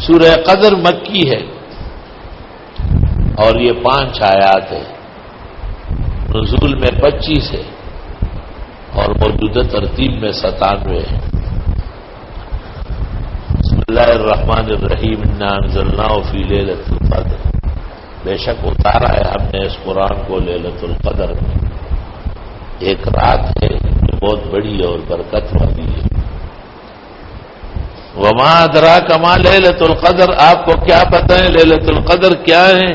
سورہ قدر مکی ہے اور یہ 5 آیات ہے، نزول میں 25 ہے اور موجودہ ترتیب میں 97 ہے۔ بسم اللہ الرحمن الرحیم، انا انزلناہ فی لیلۃ القدر، بے شک اتارا ہے ہم نے اس قرآن کو لیلۃ القدر میں، ایک رات ہے جو بہت بڑی اور برکت والی ہے۔ وما ادراک ما لیلۃ القدر، آپ کو کیا پتہ ہے لیلۃ القدر کیا ہے؟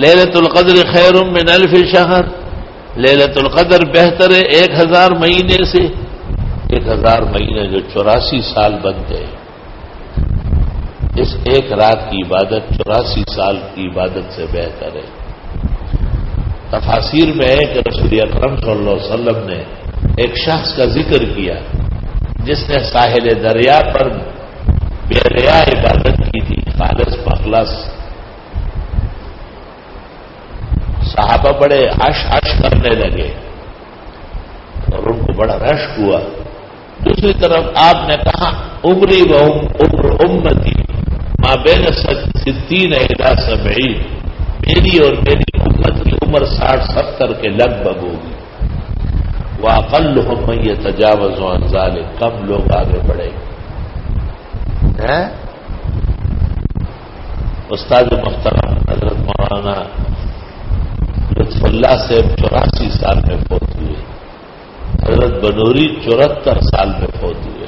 لیلۃ القدر خیر من 1000 شہر، لیلۃ القدر بہتر ہے 1000 مہینے سے، 1000 مہینے جو 84 سال بنتے ہیں، اس ایک رات کی عبادت 84 سال کی عبادت سے بہتر ہے۔ تفاسیر میں ہے کہ رسول اکرم صلی اللہ علیہ وسلم نے ایک شخص کا ذکر کیا جس نے ساحل دریا پر بے ریا عبادت کی تھی، خالص مخلص۔ صحابہ بڑے عش کرنے لگے اور ان کو بڑا رشک ہوا۔ دوسری طرف آپ نے کہا عمری و عمر امتی ما بین 60 الی 70، میری اور میری امت کی عمر 60-70 کے لگ بھگ ہوگی۔ وَأَقَلُّهُم مَّن يَتَجَاوَزُ عَن ذَلِكَ، کم لوگ آگے بڑھیں گے۔ استاد محترم حضرت مولانا لطف اللہ سے 84 سال میں فوت ہوئے، حضرت بنوری 74 سال میں فوت ہوئے،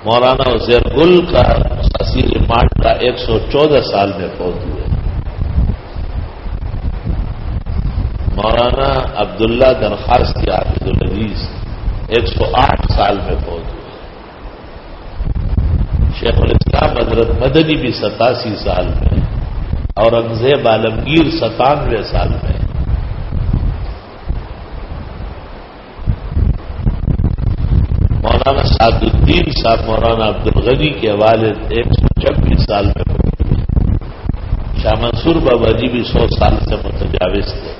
مولانا عزیر گل کا اسیر مالٹا 114 سال میں فوت ہوئے، مولانا عبداللہ درخواست حافظ العزیز 108 سال میں فوت ہوئے، شیخ الاسلام حضرت مدنی بھی 87 سال میں، اورنگزیب عالمگیر 97 سال میں، مولانا سعد الدین صاحب مولانا عبدالغنی کے والد 126 سال میں فوت ہوئے، شاہ منصور بابا جی بھی 100 سال سے متجاوز تھے،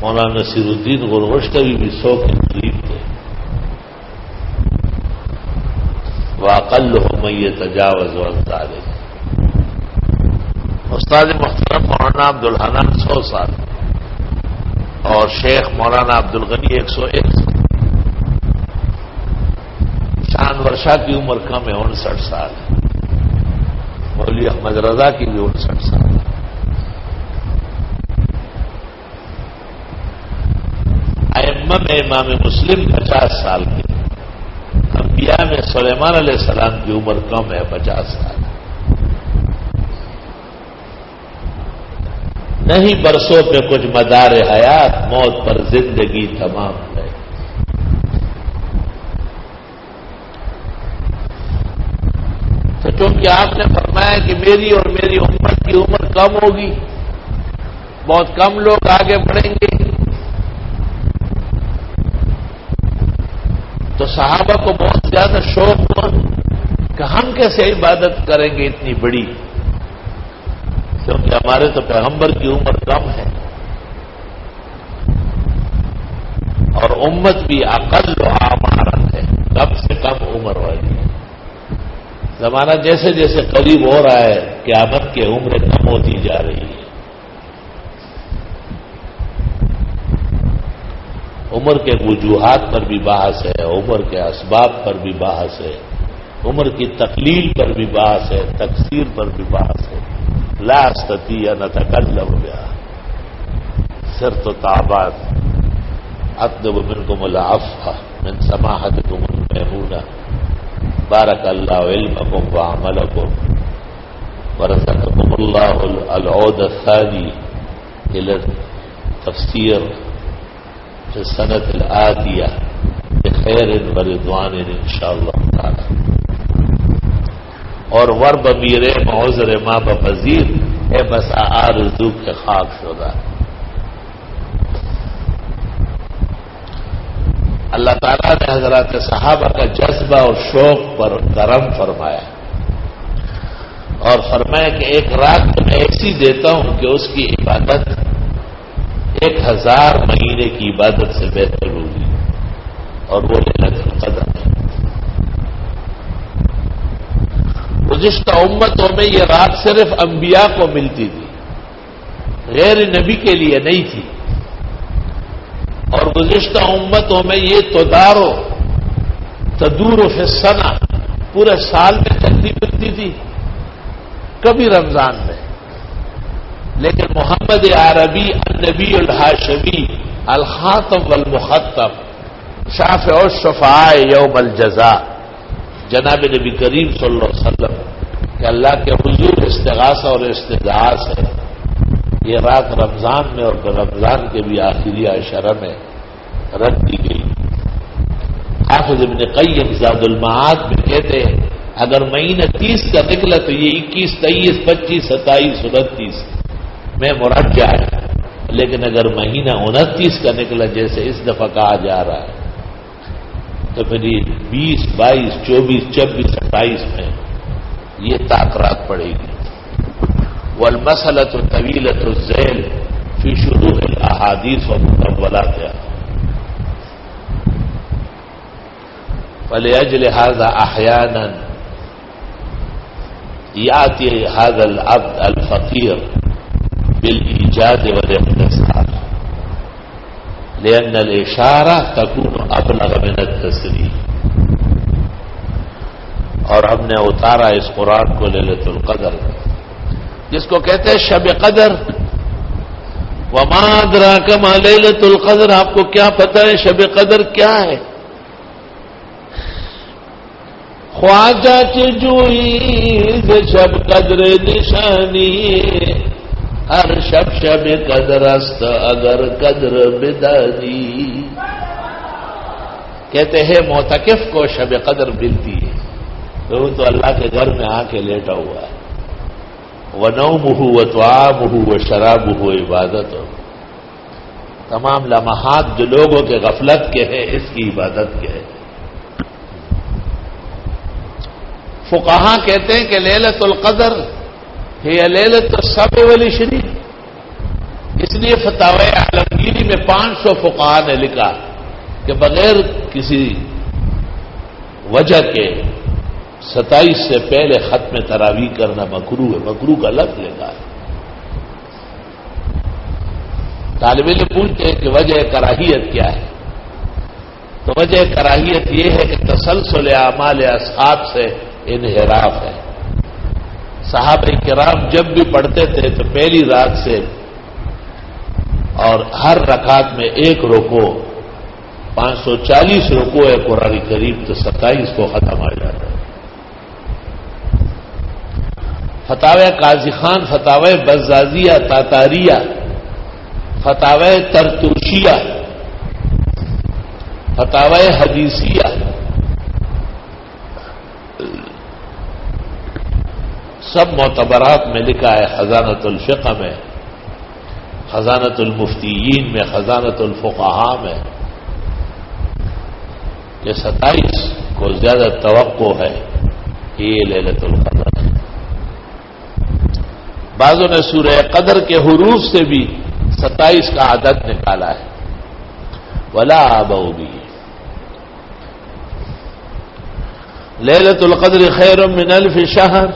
مولانا نصیر الدین غرغشتوی بھی 100 کے قریب تھے۔ وَأَقَلُّهُم مَّن يَتَجَاوَزُ عَن ذَلِكَ، استاد محترم مولانا عبدالحنان 100 سال اور شیخ مولانا عبدالغنی 101 سال، شانور شاہ کی عمر کم ہے 59 سال ہے، مولوی احمد رضا کی بھی 59 سال ہے۔ ائمہ میں امام مسلم 50 سال کے، انبیاء میں سلیمان علیہ السلام کی عمر کم ہے 50 سال، نہیں برسوں پہ کچھ مدار حیات، موت پر زندگی تمام ہے۔ تو چونکہ آپ نے فرمایا کہ میری اور میری امت کی عمر کم ہوگی، بہت کم لوگ آگے بڑھیں گے، تو صحابہ کو بہت زیادہ شوق ہوا کہ ہم کیسے عبادت کریں گے اتنی بڑی، کیونکہ ہمارے تو پیغمبر کی عمر کم ہے اور امت بھی اقل اعمارا ہے، کم سے کم عمر والی ہے۔ زمانہ جیسے جیسے قریب ہو رہا ہے قیامت کی عمریں کم ہوتی جا رہی ہے، عمر کے وجوہات پر بھی بحث ہے، عمر کے اسباب پر بھی بحث ہے، عمر کی تقلیل پر بھی بحث ہے، تقصیر پر بھی بحث ہے۔ لا استطيع ان اتكلم بها، صرت تعبان اطلب منكم العفو من سماحتكم الميمونة، بارك الله علمكم وعملكم ورزقكم الله العود الثاني الى التفسير في السنة الآتية بخير ورضوان ان شاء الله تعالى، اور ور بمیرے معذر ماں بپذیر ہے بسا آرزو کے خاک شدہ۔ اللہ تعالیٰ نے حضرات صحابہ کا جذبہ اور شوق پر کرم فرمایا اور فرمایا کہ ایک رات میں ایسی دیتا ہوں کہ اس کی عبادت 1000 مہینے کی عبادت سے بہتر ہوگی، اور وہ لیلۃ القدر ہے۔ گزشتہ امتوں میں یہ رات صرف انبیاء کو ملتی تھی، غیر نبی کے لیے نہیں تھی، اور گزشتہ امتوں میں یہ تدور فی السنہ پورے سال میں جلدی ملتی تھی، کبھی رمضان میں. لیکن محمد عربی النبی الہاشمی الخاتم والمختم شافع الشفعاء یوم الجزاء جناب نبی کریم صلی اللہ علیہ وسلم کہ اللہ کے حضور استغاثہ اور استدعاء سے یہ رات رمضان میں اور رمضان کے بھی آخری عشرہ میں رکھ دی گئی. حافظ ابن قیم زاد المعاد میں کہتے ہیں اگر مہینہ 30 کا نکلا تو یہ 21, 23, 25, 27, 29 میں مرجع ہے، لیکن اگر مہینہ 29 کا نکلا جیسے اس دفعہ کہا جا رہا ہے تو پھر یہ 20, 22, 24, 26, 28 میں یہ تاکرات پڑے گی. والمسألة طويلة الذيل في شروح الأحاديث ومطولاتها فلأجل هذا أحيانا يأتي هذا العبد الفقير بالإيجاد والاختصار لأن الإشارة تكون أبلغ من التسريح. اور ہم نے اتارا اس قرآن کو لیلۃ القدر جس کو کہتے ہیں شب قدر. وما ادراک ما لیلۃ القدر، آپ کو کیا پتہ ہے شب قدر کیا ہے؟ خواجہ چجوئی شب قدر نشانی ہر شب قدر است اگر قدر بدانی. کہتے ہیں معتکف کو شب قدر ملتی ہے تو وہ تو اللہ کے گھر میں آ کے لیٹا ہوا ہے. وَنَوْمُهُ وَطَعَامُهُ وَشَرَابُهُ عبادت. تمام لمحات جو لوگوں کے غفلت کے ہیں اس کی عبادت کے ہیں. فقہاء کہتے ہیں کہ لیلۃ القدر ہے لیلۃ السبع والعشرین. اس لیے فتاوی عالمگیری میں 500 فقہاء نے لکھا کہ بغیر کسی وجہ کے 27 سے پہلے ختم تراویح کرنا مکروہ ہے. مکروہ کا لفظ لکھا ہے. طالب علم پوچھتے ہیں کہ وجہ کراہیت کیا ہے؟ تو وجہ کراہیت یہ ہے کہ تسلسل اعمال اصحاب سے انحراف ہے. صحابہ کرام جب بھی پڑھتے تھے تو پہلی رات سے اور ہر رکعت میں ایک رکوع 540 رکوع ہے قرآن کریم تو 27 کو ختم آ جاتا ہے. فتاوی قاضی خان، فتاوی بزازیہ تاتاریہ، فتاوی ترتوشیہ، فتاوی حدیثیہ، سب معتبرات میں لکھا ہے. خزانۃ الفقہ میں، خزانۃ المفتیین میں، خزانۃ الفقہاء میں کہ 27 کو زیادہ توقع ہے کہ یہ لیلۃ القدر ہے. بعضوں نے سورہ قدر کے حروف سے بھی 27 کا عدد نکالا ہے. ولا آبوا بھی لیلۃ القدر خیر من الف شہر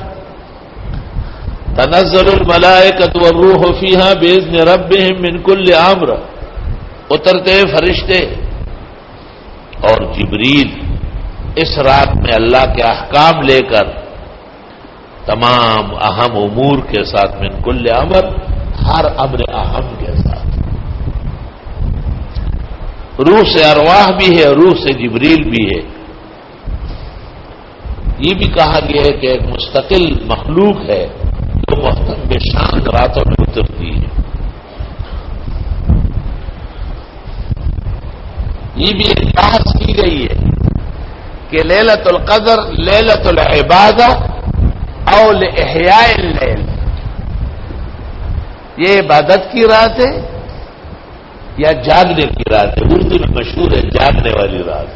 تنزل الملائکۃ والروح فیہا باذن ربہم من کل امر. اترتے فرشتے اور جبریل اس رات میں اللہ کے احکام لے کر تمام اہم امور کے ساتھ، من کل امر ہر امر اہم کے ساتھ. روح سے ارواح بھی ہے، روح سے جبریل بھی ہے. یہ بھی کہا گیا ہے کہ ایک مستقل مخلوق ہے جو محتم بشان راتوں میں اترتی ہے. یہ بھی ایک بحث کی گئی ہے کہ لیلۃ القدر لیلۃ العبادہ او لإحیاء اللیل، یہ عبادت کی رات ہے یا جاگنے کی رات ہے؟ اردو میں مشہور ہے جاگنے والی رات.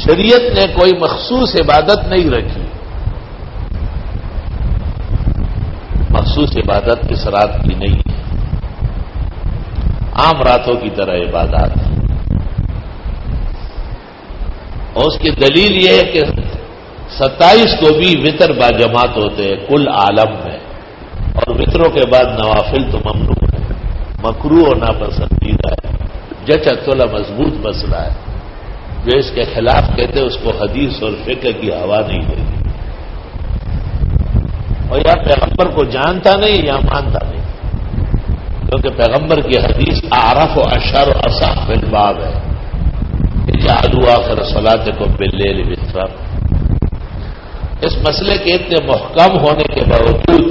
شریعت نے کوئی مخصوص عبادت نہیں رکھی. مخصوص عبادت اس رات کی نہیں ہے، عام راتوں کی طرح عبادات ہے. اور اس کی دلیل یہ ہے کہ 27 کو بھی وطر با جماعت ہوتے ہیں کل عالم میں، اور وطروں کے بعد نوافل تو ممنوع ہے، مکروہ اور ناپسندیدہ ہے، جچا تولا مضبوط مسئلہ ہے۔ جو اس کے خلاف کہتے ہیں اس کو حدیث اور فقہ کی ہوا نہیں لگی، اور یا پیغمبر کو جانتا نہیں یا مانتا نہیں، کیونکہ پیغمبر کی حدیث اعرف و اشر و اصح بالباب ہے، اجعلوا آخر صلاتکم باللیل وطرا۔ اس مسئلے کے اتنے محکم ہونے کے باوجود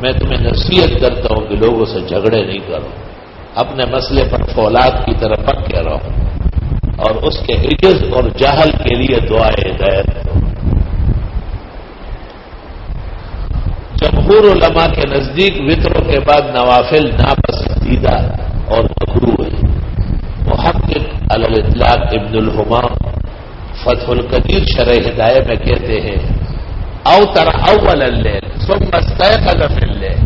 میں تمہیں نصیحت کرتا ہوں کہ لوگوں سے جھگڑے نہیں کرو، اپنے مسئلے پر فولاد کی طرح پکے رہو، اور اس کے عجز اور جہل کے لیے دعائے ہدایت دو۔ جمہور علماء کے نزدیک وطروں کے بعد نوافل ناپسندیدہ اور مکروہ ہے۔ محقق علی الاطلاق ابن الحمام فتح القدیر شرح ہدایہ میں کہتے ہیں اوتر اول اللیل ثم استيقظ في الليل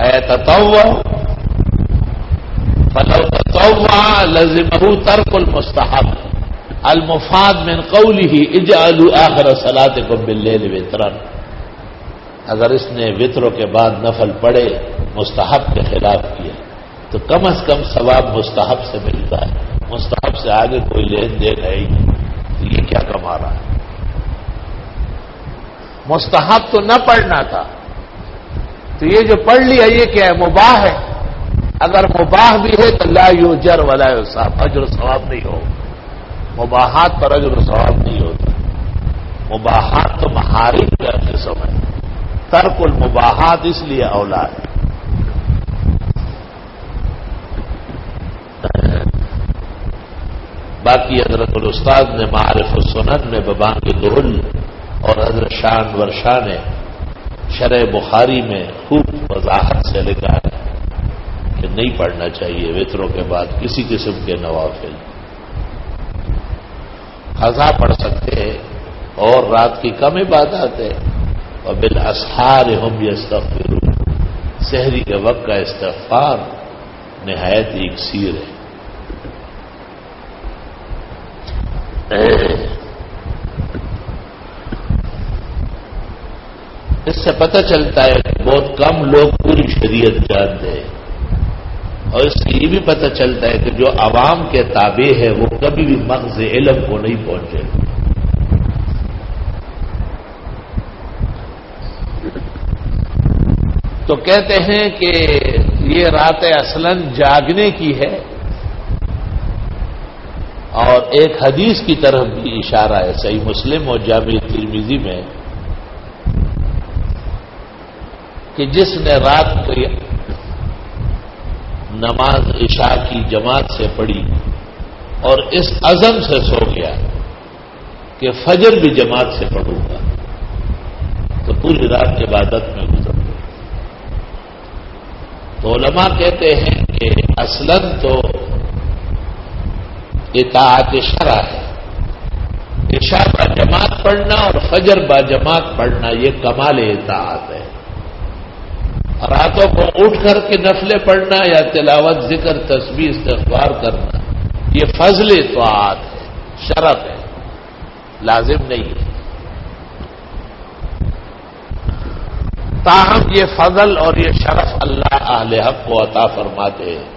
ایتطوع فلو تطوع لزمه ترك المستحب المفاد من قوله اجعلوا آخر صلاتكم باللیل وطرا۔ اگر اس نے وطروں کے بعد نفل پڑھے مستحب کے خلاف کیا تو کم از کم ثواب مستحب سے ملتا ہے، مستحب سے آگے کوئی لین دین ہے ہی نہیں، تو یہ کیا کما رہا ہے؟ مستحب تو نہ پڑھنا تھا، تو یہ جو پڑھ لیا یہ کیا ہے؟ مباح ہے۔ اگر مباح بھی ہے تو لا یؤجر ولا یثاب، اجر و ثواب نہیں ہو، مباحات پر اجر و ثواب نہیں ہوتا۔ مباحات تو محارم کا قسم ہے، ترک المباحات اس لیے اولا ہے۔ باقی حضرت الاستاذ نے معارف السنن میں ببانگ دہل اور حضرت شان ورشاہ نے شرح بخاری میں خوب وضاحت سے لکھا ہے کہ نہیں پڑھنا چاہیے وطروں کے بعد کسی قسم کے نوافل، قضا پڑھ سکتے ہیں، اور رات کی کم عبادات ہے، وبالاسحار هم یستغفرون، سحری کے وقت کا استغفار نہایت اکسیر ہے۔ اس سے پتہ چلتا ہے کہ بہت کم لوگ پوری شریعت جانتے ہیں، اور اس سے یہ بھی پتہ چلتا ہے کہ جو عوام کے تابع ہے وہ کبھی بھی مغز علم کو نہیں پہنچے۔ تو کہتے ہیں کہ یہ رات اصلاً جاگنے کی ہے، اور ایک حدیث کی طرف بھی اشارہ ہے صحیح مسلم اور جامع ترمذی میں کہ جس نے رات کو نماز عشاء کی جماعت سے پڑھی اور اس عزم سے سو گیا کہ فجر بھی جماعت سے پڑھوں گا، تو پوری رات عبادت میں گزر گئی۔ تو علماء کہتے ہیں کہ اصلاً تو اطاعت شرع ہے، عشاء با جماعت پڑھنا اور فجر با جماعت پڑھنا یہ کمال اطاعت ہے۔ راتوں کو اٹھ کر کے نفلیں پڑھنا یا تلاوت ذکر تسبیح استغفار کرنا یہ فضل اطاعت ہے، شرف ہے، لازم نہیں ہے۔ تاہم یہ فضل اور یہ شرف اللہ اہل حق کو عطا فرماتے ہیں،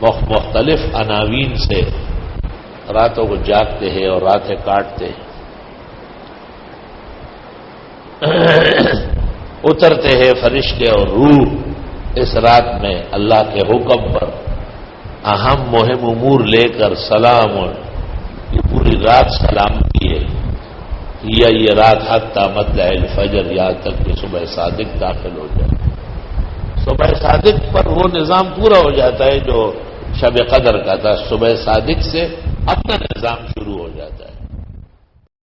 مختلف عناوین سے راتوں کو جاگتے ہیں اور راتیں کاٹتے ہیں، اترتے ہیں فرشتے اور روح اس رات میں اللہ کے حکم پر اہم مہم امور لے کر سلام، اور یہ پوری رات سلامتی ہے، یا یہ رات حتی مطلع الفجر، یہاں تک کہ صبح صادق داخل ہو جائے۔ صبح صادق پر وہ نظام پورا ہو جاتا ہے جو شب قدر کا تھا، صبح صادق سے اپنا نظام شروع ہو جاتا ہے۔